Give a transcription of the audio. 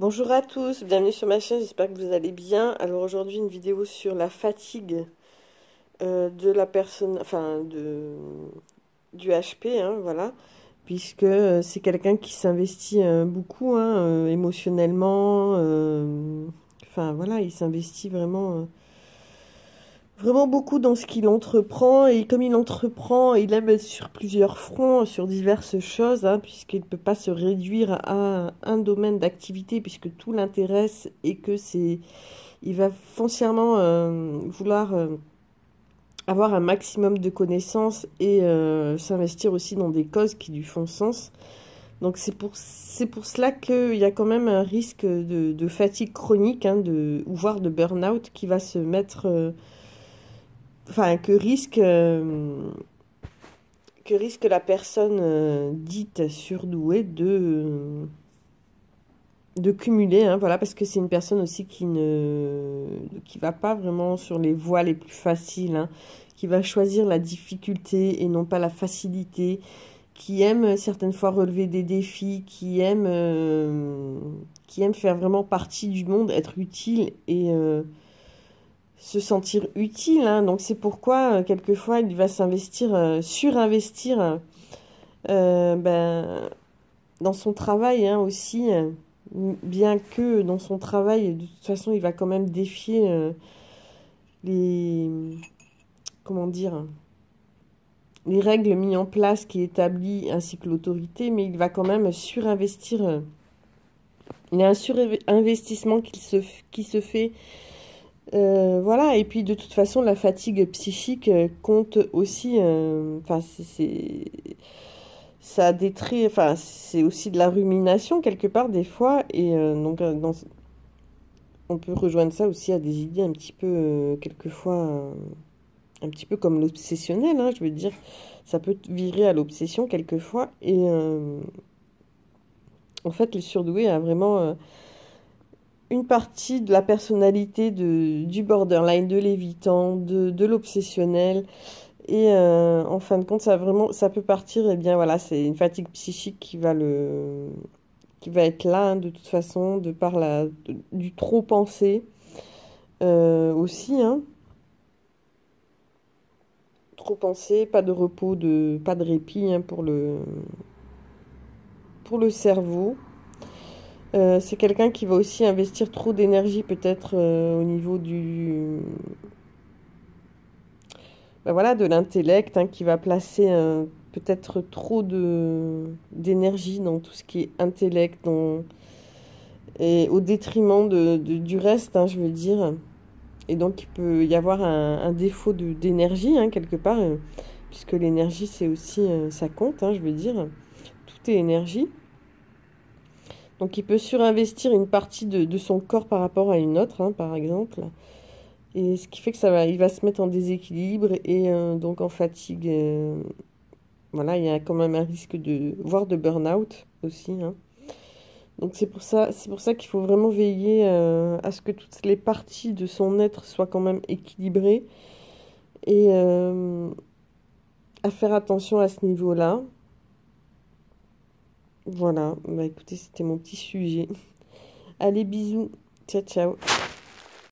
Bonjour à tous, bienvenue sur ma chaîne, j'espère que vous allez bien. Alors aujourd'hui une vidéo sur la fatigue de la personne, du HP, hein, voilà, puisque c'est quelqu'un qui s'investit beaucoup émotionnellement, voilà, il s'investit vraiment beaucoup dans ce qu'il entreprend, et comme il entreprend, il aime être sur plusieurs fronts, sur diverses choses, hein, puisqu'il ne peut pas se réduire à un domaine d'activité, puisque tout l'intéresse et que il va foncièrement vouloir avoir un maximum de connaissances et s'investir aussi dans des causes qui lui font sens. Donc c'est pour cela qu'il y a quand même un risque de fatigue chronique, hein, ou voire de burn-out qui va se mettre... que risque la personne dite surdouée de cumuler, hein, voilà, parce que c'est une personne aussi qui va pas vraiment sur les voies les plus faciles, hein, qui va choisir la difficulté et non pas la facilité, qui aime certaines fois relever des défis, qui aime faire vraiment partie du monde, être utile et se sentir utile, hein. Donc c'est pourquoi quelquefois il va surinvestir dans son travail, hein, aussi, bien que dans son travail, de toute façon, il va quand même défier les, comment dire, les règles mises en place qui établissent ainsi que l'autorité, mais il va quand même surinvestir. Il y a un surinvestissement qui se fait. Voilà, et puis de toute façon, la fatigue psychique compte aussi. Ça a des traits, c'est aussi de la rumination quelque part des fois, et on peut rejoindre ça aussi à des idées un petit peu, quelquefois, un petit peu comme l'obsessionnel, hein, je veux dire, ça peut virer à l'obsession quelquefois, et en fait, le surdoué a vraiment une partie de la personnalité du borderline, de l'évitant, de l'obsessionnel. Et en fin de compte, ça peut partir, et bien voilà, c'est une fatigue psychique qui va être là, hein, de toute façon, de par du trop penser aussi, hein. Trop penser, pas de repos, pas de répit, hein, pour le cerveau. C'est quelqu'un qui va aussi investir trop d'énergie peut-être au niveau de l'intellect, hein, qui va placer peut-être trop d'énergie dans tout ce qui est intellect, et au détriment du reste, hein, je veux dire. Et donc il peut y avoir un défaut d'énergie, hein, quelque part, puisque l'énergie c'est aussi, ça compte, hein, je veux dire. Tout est énergie. Donc il peut surinvestir une partie de son corps par rapport à une autre, hein, par exemple. Et ce qui fait que il va se mettre en déséquilibre et donc en fatigue. Voilà, il y a quand même un risque voire de burn-out aussi, hein. Donc c'est pour ça qu'il faut vraiment veiller à ce que toutes les parties de son être soient quand même équilibrées et à faire attention à ce niveau-là. Voilà, bah écoutez, c'était mon petit sujet. Allez, bisous, ciao ciao.